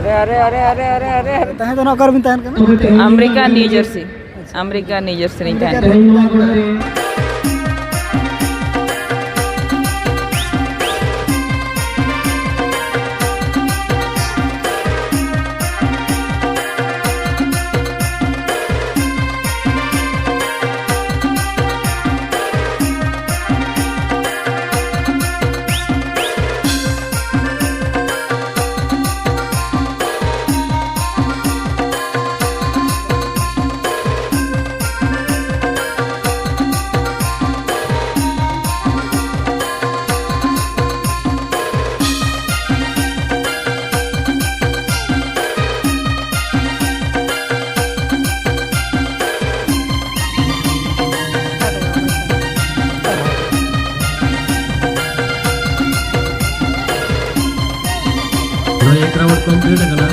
तहे तो नौकर बिन तहन कना अमेरिका न्यू जर्सी नहीं तहन एक राउंड कंप्लीट करना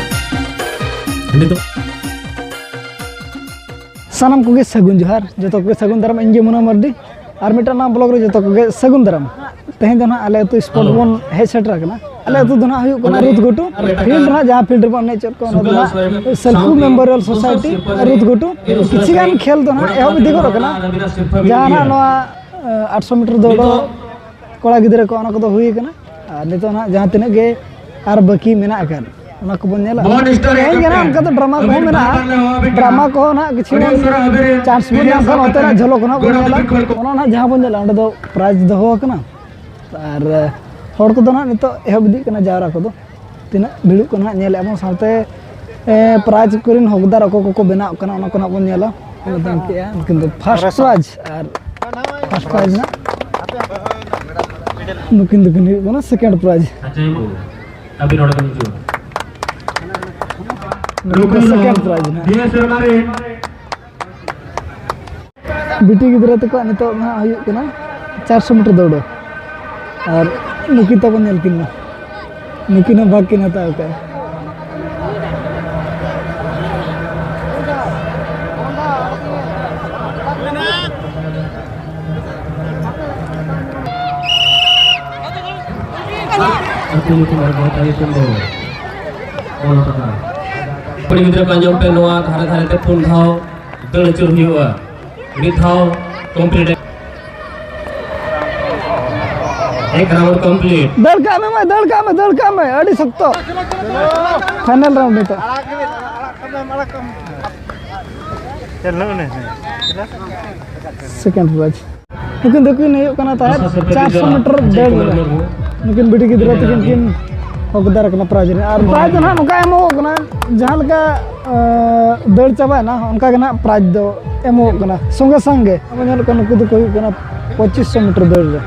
नितो सानम को सगुन जोहार जो को सगुन दाराम इंजे मुना मर्दी और मिटा नाम ब्लॉग रे जो को सगुन दाराम तहे दो ना आले तो स्पोर्ट बन हे सेटर कना आले तो ना हुयो कना रुत गोटू फील्ड ना जहां फील्ड बन नेचर को ना सेल्फू मेमोरियल सोसाइटी रुत गोटू किछि गान खेल दो ना एहो दिगो रकना जहां ना 800 मीटर दौड़ कोड़ा गिदरे को ना को हुई कना और नितो ना जहां तिने गे और बाकी मेना अकन ना को बन नेला ना उनका तो ड्रामा को मेना ड्रामा को ना किछि चांस बन ना होते ना झलक ना बन नेला ओना ना जहां बन नेला ओंडे दो प्राइज दो कना और हर को दो ना नितो एहब दी कना जावरा को दो तिना भिड़ु को ना नेला एमन साथे प्राइज करिन हकदार को बेना कना ओना को ना बन नेला एकदम के किंतु फर्स्ट प्राइज और फर्स्ट प्राइज ना नुकिन दुकिन को सेकंड प्राइज अभी नोट कर लोकल सेकंड प्राइज ना बिटी गिदरा तक नितो ना हुयो कना 400 मीटर दौड़ और नुकिन तबन नेल किन नुकिन भाग किन हता का Artinya itu बहुत आई संभव बोलो कथा पड़ी गिदरा को अंजम पे नोआ धारे धारे ते फोन थाओ दल चुर हुआ नी थाओ कंप्लीट एक राउंड कंप्लीट दल का में अड़ी सकतो फाइनल राउंड में तो चलना ने सेकंड प्राइज लेकिन देखो नहीं कना था 400 मीटर दौड़ लेकिन बिटी गिदरा तकिन हकदार कना प्राइज और प्राइज ना नका एमो कना जहां लका दौड़ चाबा ना उनका कना प्राइज दो एमो कना संगे संगे हमन कना को कोई कना 2500 मीटर दौड़ ले और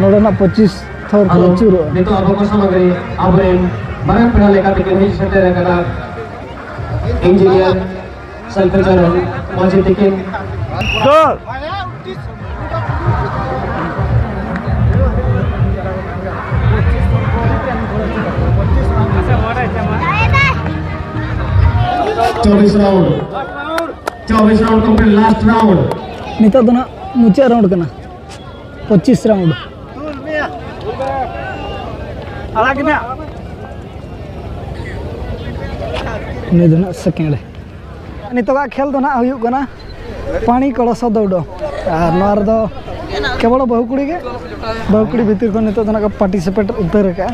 नोडे ना 25 थोर को चुरो नितो अब को सामग्री अब बारह पढ़ा लेका तकिन ही सेटर कना इंजीनियर सल्फेचरन मौजी तकिन दौड़ 24 राउंड कंप्लीट लास्ट राउंड नितो दो ना मुचा राउंड कना 25 राउंड अलगना ने दो ना सेकंड नितो का खेल दो ना हुयो कना पानी कलश दौड़ और नोर दो केवल बहुकुड़ी भीतर को नितो दो ना पार्टिसिपेट उतर का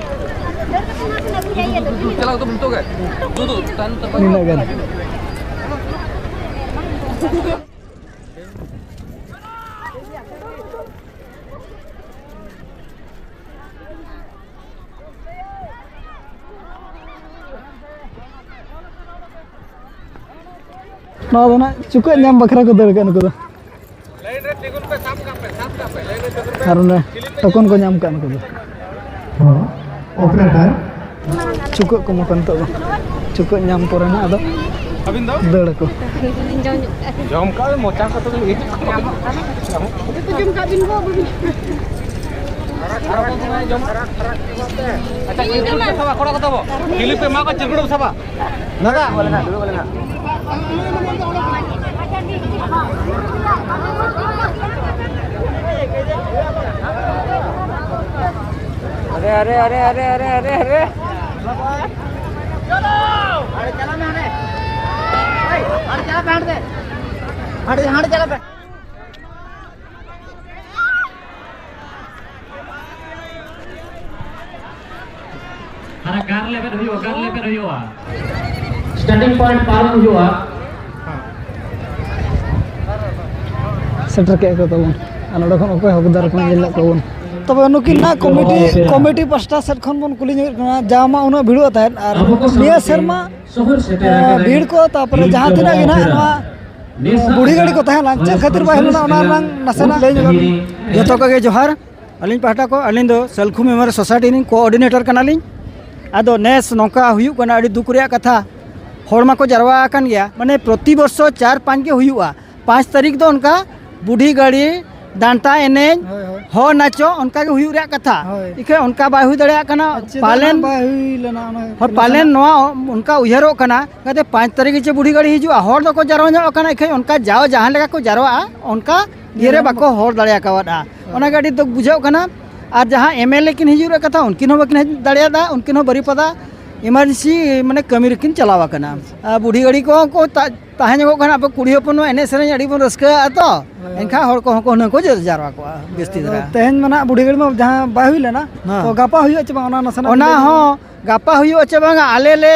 चला तो बुलतो गए निनगन ना चुका नाम बखरा को दर कन को लाइन रे टिगुन पे साफ का पे लाइन रे कारण टोकन को नाम कन को ऑपरेटर चुका को मकन तो चुका नाम पर ना अदो अबिन दो दड़ को जम का मोचा को तो ये नाम तो जम का बिन को अच्छा किलु पे सबा कोड़ा को दबो किलु पे मा को चिरगुड़ सबा नगा बोले ना अरे Ada gar level huwa. Starting point param huwa. सेटर के तबन नोडे खन अकय हकदार को जेल कोन तबे नुकिन ना कमिटी पास्टा सेट खन बन कुली जामा उना भिड़ो ताहेन आर निया शर्मा भीड़ को तापर जहां तिना गे ना बुढ़ी गाड़ी को ताहेन चे खातिर बाहर ना ओना रंग नसना ले जतो के जोहार अलिन पाटा को अलिन दो सलखु मेमोरियल सोसाइटी नि कोऑर्डिनेटर कनालिन आदो नेस नोका हुयु कना अडी दुख रिया कथा होरमा को जरवा आकन गया माने प्रति वर्ष 4-5 के हुयुआ 5 तारीख दो उनका बुढ़ी गाड़ी डांटा एने हो नाचो उनका के हुयु रिया कथा इखे उनका बाय हुई दड़िया कना पालेन और पालेन नोआ उनका उयहरो कना कहते 5 तारीख चे बुढ़ी गाड़ी हिजुआ होर दो को जरवा नो कना इखे उनका जाओ जहां लगा को जरवा उनका येरे बाको होर दड़िया कावडा ओना गाड़ी तो बुझाओ कना और जहाँ एमएलए किन हिजुर कथा उनकिन हो बकिन दड़िया उनकिन हो बरी पदा इमरजेंसी माने कमी रकिन चलावा कना बुढ़ी गाड़ी को ताहें कना अब कुड़ी हपन एने सेरें अड़ी बन रस्का तो एनखा हर को न को जारवा को बेस्ती दरा तेहन मना बुढ़ी गाड़ी में जहाँ बाय हुई लेना तो गापा हुई चे बांग नसना ओना हो गापा हुई चे बांग आले ले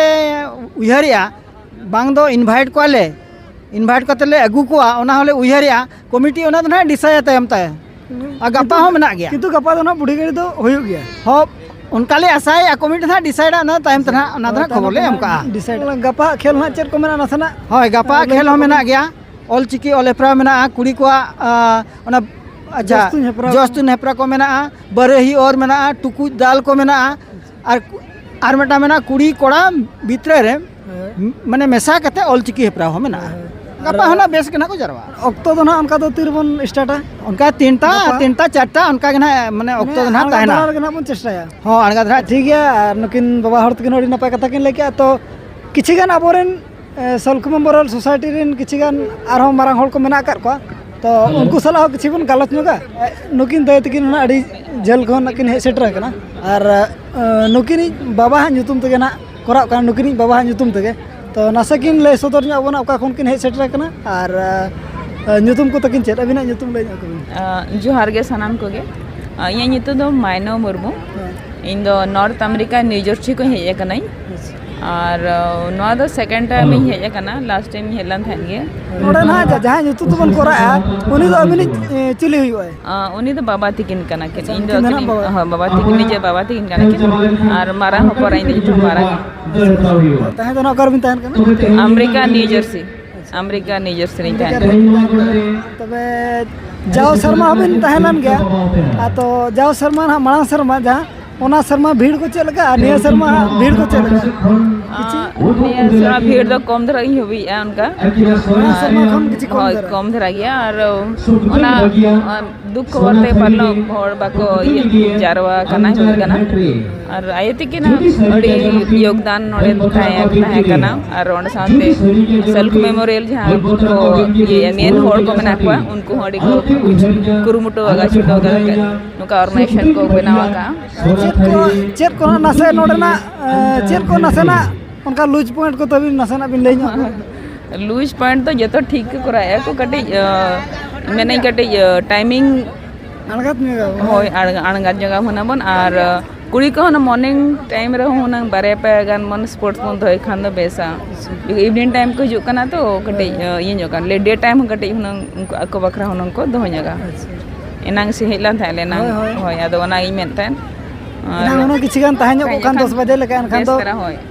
उयहरिया बांग दो इनवाइट को आले इनवाइट करते ले अगु को ओना होले उयहरिया कमिटी ओना ना डिसाइड तायम ताय गापा हो मना गया किंतु गापा दो ना बुढ़ी गाड़ी दो होय गया हो उनका ले आसाय कमिटी ना डिसाइड ना टाइम तना ना तना खबर ले हमका डिसाइड गापा खेल ना चेर को मेना नसना होय गापा खेल हो मेना गया ऑल चिकी ऑल एप्रा मेना कुड़ी को ओना अच्छा जस्तु नेप्रा को मेना बरही और मेना टुकु दाल को मेना आर मेटा मेना कुड़ी कोड़ा भीतर रे माने मेसा कते ऑल चिकी हेप्रा हो मेना गापा होना बेस के ना को जरवा अक्तो दो ना उनका तो तिरबन स्टार्ट है उनका तीनटा 4टा उनका ना माने अक्तो ना ताहेना ना बन चेष्टाया हां अनगा धा ठीक है नकिन बाबा हर तकिन ओडी नपाय कथा किन लेके तो किछि गान अबोरेन सलखु मेमोरियल सोसाइटी रेन किछि गान आरो मारांग हल को मेना कर को तो उनको सलाह किछि बन गलत नोगा नकिन दय तकिन ना अडी जेल को नकिन हे सेटर कना और नकिन बाबा नुतुम तगे ना कोरा का नकिन बाबा नुतुम तगे तो नासाकिन ले सदर ᱧᱚᱜ ᱵᱚᱱᱟ ᱚᱠᱟ ᱠᱷᱚᱱ ᱠᱤᱱ ᱦᱮᱡ ᱥᱮᱴᱮᱨ ᱟᱠᱟᱱᱟ ᱟᱨ ᱧᱩᱛᱩᱢ ᱠᱚ ᱛᱟᱹᱠᱤᱱ ᱪᱮᱫ ᱟᱹᱵᱤᱱᱟᱜ ᱧᱩᱛᱩᱢ ᱞᱟᱹᱭ ᱧᱚᱜ ᱠᱚᱵᱤᱱ जोहार गे सानाम को गे इᱧᱟᱹᱜ ᱧᱩᱛᱩᱢ ᱫᱚ माइनो मुर्मू इन दो नॉर्थ अमेरिका न्यू जर्सी को हेज अकनाई और नोआ दो सेकंड टाइम इन हेज अकना लास्ट टाइम इन हेलन थान गे नोडे ना जहां ᱧᱩᱛᱩᱢ तो बन कोरा उनी दो अबिनी चिली हुई है उनी दो बाबा तिकिन कना के इन दो हां बाबा तिकिन जे बाबा तिकिन कना के और मारा होपर इन दो मारा ताहे दो ना कर बिन ताहन कना अमेरिका न्यू जर्सी इन थान तबे जाओ शर्मा बिन ताहलन गया तो जाओ शर्मा ना मांग शर्मा जहां ओना शर्मा भीड़ को चल लगा निया शर्मा भीड़ को चल लगा निया शर्मा भीड़ तो कम धरा ही हुई है उनका शर्मा कम किछि कम धरा गया और ओना दुख खबर ते पालो होड़ बाको जारवा कना और आयति के ना अड़ी योगदान नोडे थाया कना और ओन साथे सेल्फ मेमोरियल जहां को ये मेन होड़ को बना को उनको होड़ी को कुरुमुटो आगा छुटो नुका ऑर्गेनाइजेशन को बनावा का चेक को नसे नोडना चेक को नसेना उनका लूज पॉइंट को तभी नसेना बिन ले लूज पॉइंट तो जतो ठीक कराया को कटे मैंने कटे टाइमिंग अणगत में होय अणगत जगह होना बन और कुड़ी को ना मॉर्निंग टाइम रे होना बारे पे गान मन स्पोर्ट्स मन धोय खान दो बेसा इवनिंग टाइम को हिजुक ना तो कटे ये जगह ले डे टाइम कटे होना उनको अको बखरा होना को दो जगह एनांग से हेला थाले ना होय आदो ओना ई मेनतन ना किछि गान ताहे ᱧᱚᱜ खान 10 बजे लेके खान तो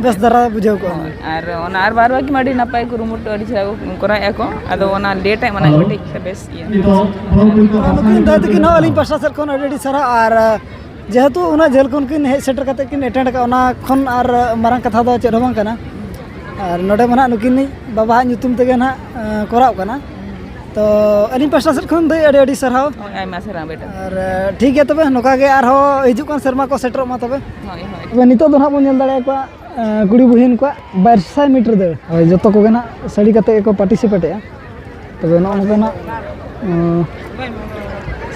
बेस दरा बुझाव को और ओना आर बार बाकी माडी नपाय कुरुमुट अडी छा कोरा एको आदो ओना डे टाइम ओना कटे बेस ये लेकिन दाद कि ना अली पासा सर कोन ऑलरेडी सारा और जेहेतु उना जेल कोन किन हे सेटर कते किन अटेंड का ओना खन और मारंग कथा दो चेद होबां कना और नोडे मना नुकिन बाबा ᱧᱩᱛᱩᱢ तेगे ना कोराव कना तो अली पासा सर खन दे अडी सरहाव आयमा सरा बेटा और ठीक है तबे नोका गे आर हो हिजु कन शर्मा को सेटर मा तबे होय होय तबे नितो दो ना बन नेल दाड़े को कुड़ी बुहिन को 200 मीटर दे होय जतो को ना सड़ी कते को पार्टिसिपेट है तबे नो ना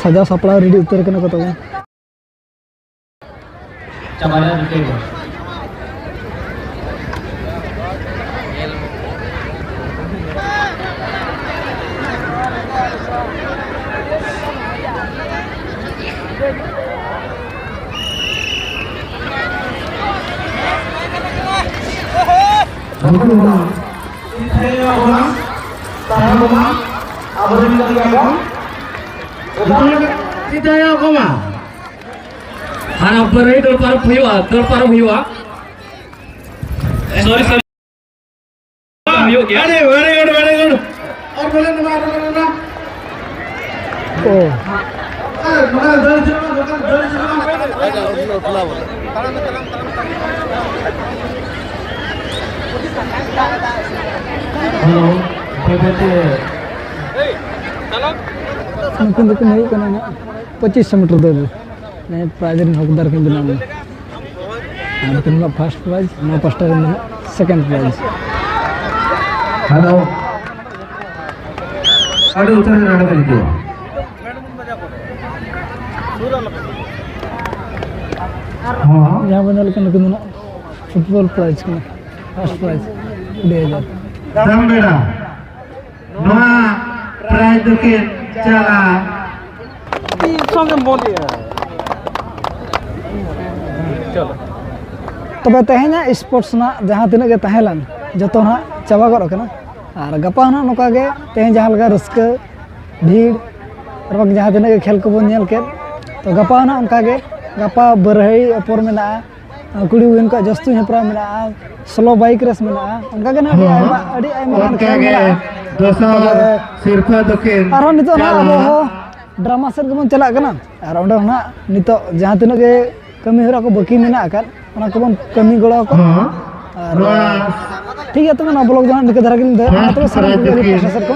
सजा सपड़ा रेडी उतर कना को तबे चबाया रुके Tidak koma. Harap berai dol para huwa. Sorry. Very good. और बोले ना Oh. Mungkin itu nih karena 25 meter dulu. Nih prize ini hokdar kan bilang. Ada tuh first prize, no first ini second prize. Halo. Ada ucapan ada itu. यहाँ बना लेकिन ना football prize का first prize 2000 Sambera. Noa prize dukin cala. तब तेहना sports ना जहाँ तीन के तहलन जो ना चाबा गो रखना और गपा ना नौका के तेह जहाँ लगा रस्क भीड़ और जहाँ तीन के खेल को बन नेल के तो गपा ना उनका के गपा बरहई अपर में ना कुड़ी विन का जस्तु हेपरा में ना स्लो बाइक रेस में ना उनका के ना अड़ी खेल में दोसर सिरफा दुकिन और नितो ना अब ड्रामा सेट को चला करना और उन्हें ना नितो जहाँ तीन के कमी हरा को बकी में ना आकर उन्हें को कमी गड़ा को ठीक है तो मैं ना ब्लॉग जहाँ निकल धरा के लिए तो सर को